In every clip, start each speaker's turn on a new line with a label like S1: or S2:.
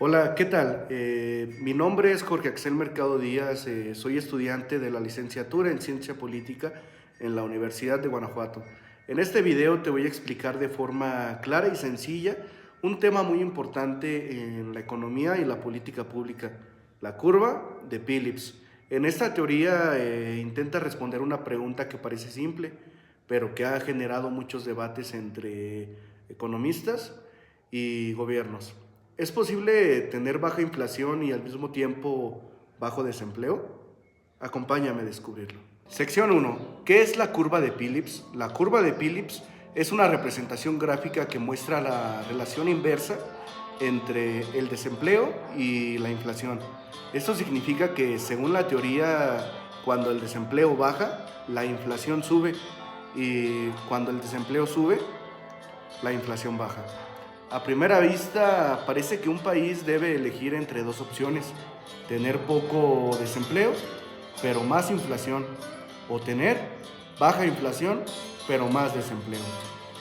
S1: Hola, ¿qué tal? Mi nombre es Jorge Axel Mercado Díaz, soy estudiante de la licenciatura en Ciencia Política en la Universidad de Guanajuato. En este video te voy a explicar de forma clara y sencilla un tema muy importante en la economía y la política pública, la curva de Phillips. En esta teoría intenta responder una pregunta que parece simple, pero que ha generado muchos debates entre economistas y gobiernos. ¿Es posible tener baja inflación y al mismo tiempo bajo desempleo? Acompáñame a descubrirlo. Sección 1. ¿Qué es la curva de Phillips? La curva de Phillips es una representación gráfica que muestra la relación inversa entre el desempleo y la inflación. Esto significa que, según la teoría, cuando el desempleo baja, la inflación sube, y cuando el desempleo sube, la inflación baja. A primera vista, parece que un país debe elegir entre dos opciones: tener poco desempleo, pero más inflación, o tener baja inflación, pero más desempleo.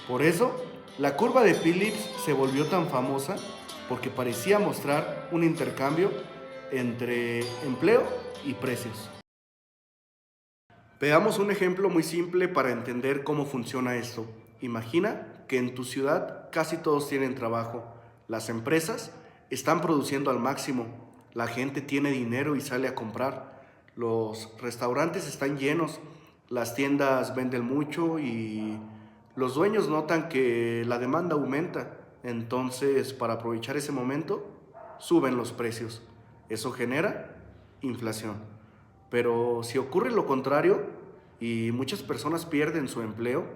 S1: Por eso, la curva de Phillips se volvió tan famosa porque parecía mostrar un intercambio entre empleo y precios. Veamos un ejemplo muy simple para entender cómo funciona esto. Imagina que en tu ciudad casi todos tienen trabajo, las empresas están produciendo al máximo, la gente tiene dinero y sale a comprar, los restaurantes están llenos, las tiendas venden mucho y los dueños notan que la demanda aumenta. Entonces, para aprovechar ese momento, suben los precios. Eso genera inflación. Pero si ocurre lo contrario y muchas personas pierden su empleo,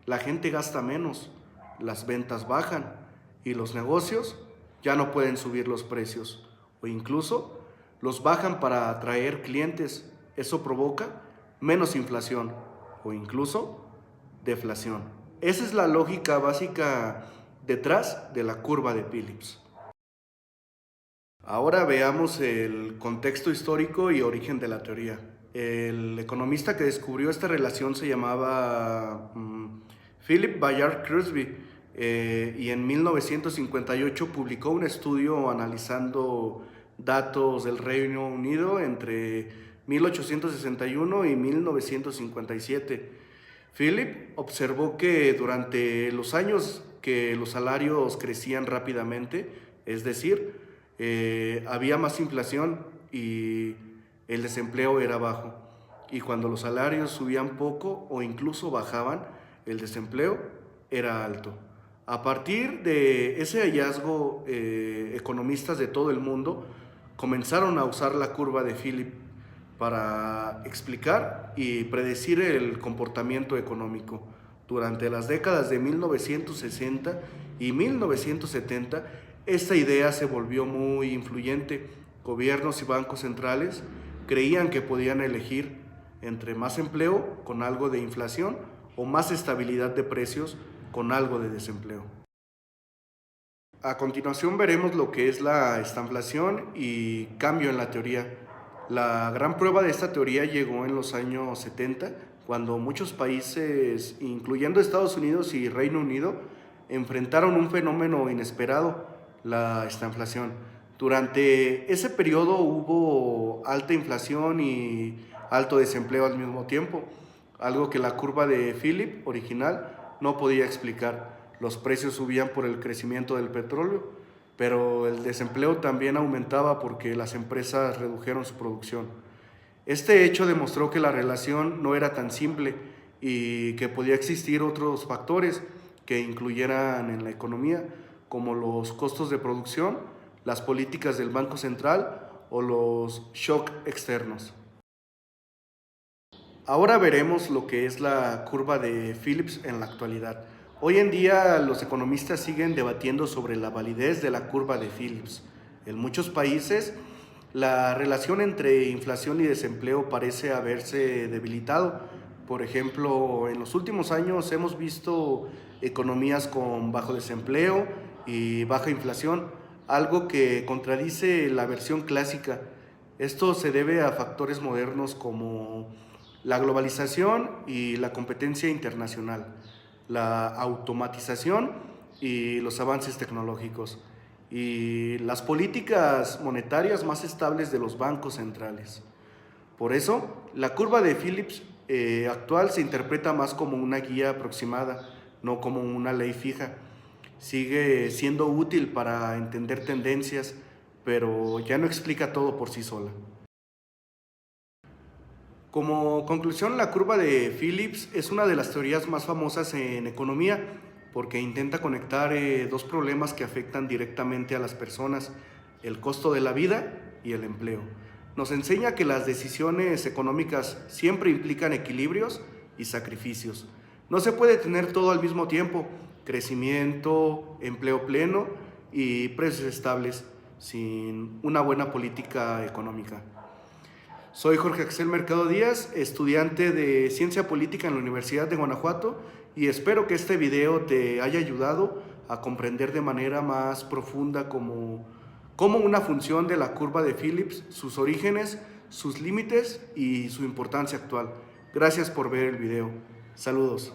S1: la gente gasta menos, las ventas bajan y los negocios ya no pueden subir los precios o incluso los bajan para atraer clientes. Eso provoca menos inflación o incluso deflación. Esa es la lógica básica detrás de la curva de Phillips. Ahora veamos el contexto histórico y origen de la teoría. El economista que descubrió esta relación se llamaba Philip Bayard Crosby, y en 1958 publicó un estudio analizando datos del Reino Unido entre 1861 y 1957. Philip observó que durante los años que los salarios crecían rápidamente, es decir, había más inflación y el desempleo era bajo. Y cuando los salarios subían poco o incluso bajaban, el desempleo era alto. A partir de ese hallazgo, economistas de todo el mundo comenzaron a usar la curva de Philip para explicar y predecir el comportamiento económico. Durante las décadas de 1960 y 1970, esta idea se volvió muy influyente. Gobiernos y bancos centrales creían que podían elegir entre más empleo con algo de inflación o más estabilidad de precios con algo de desempleo. A continuación veremos lo que es la estanflación y cambio en la teoría. La gran prueba de esta teoría llegó en los años 70, cuando muchos países, incluyendo Estados Unidos y Reino Unido, enfrentaron un fenómeno inesperado: la estanflación. Durante ese periodo hubo alta inflación y alto desempleo al mismo tiempo, algo que la curva de Philip original no podía explicar. Los precios subían por el crecimiento del petróleo, pero el desempleo también aumentaba porque las empresas redujeron su producción. Este hecho demostró que la relación no era tan simple y que podía existir otros factores que incluyeran en la economía, como los costos de producción, las políticas del Banco Central o los shocks externos. Ahora veremos lo que es la curva de Phillips en la actualidad. Hoy en día los economistas siguen debatiendo sobre la validez de la curva de Phillips. En muchos países la relación entre inflación y desempleo parece haberse debilitado. Por ejemplo, en los últimos años hemos visto economías con bajo desempleo y baja inflación, algo que contradice la versión clásica. Esto se debe a factores modernos como la globalización y la competencia internacional, la automatización y los avances tecnológicos. y las políticas monetarias más estables de los bancos centrales. Por eso, la curva de Phillips actual se interpreta más como una guía aproximada, no como una ley fija. Sigue siendo útil para entender tendencias, pero ya no explica todo por sí sola. Como conclusión, la curva de Phillips es una de las teorías más famosas en economía porque intenta conectar dos problemas que afectan directamente a las personas: el costo de la vida y el empleo. Nos enseña que las decisiones económicas siempre implican equilibrios y sacrificios. No se puede tener todo al mismo tiempo: crecimiento, empleo pleno y precios estables, sin una buena política económica. Soy Jorge Axel Mercado Díaz, estudiante de Ciencia Política en la Universidad de Guanajuato, y espero que este video te haya ayudado a comprender de manera más profunda cómo una función de la curva de Phillips, sus orígenes, sus límites y su importancia actual. Gracias por ver el video. Saludos.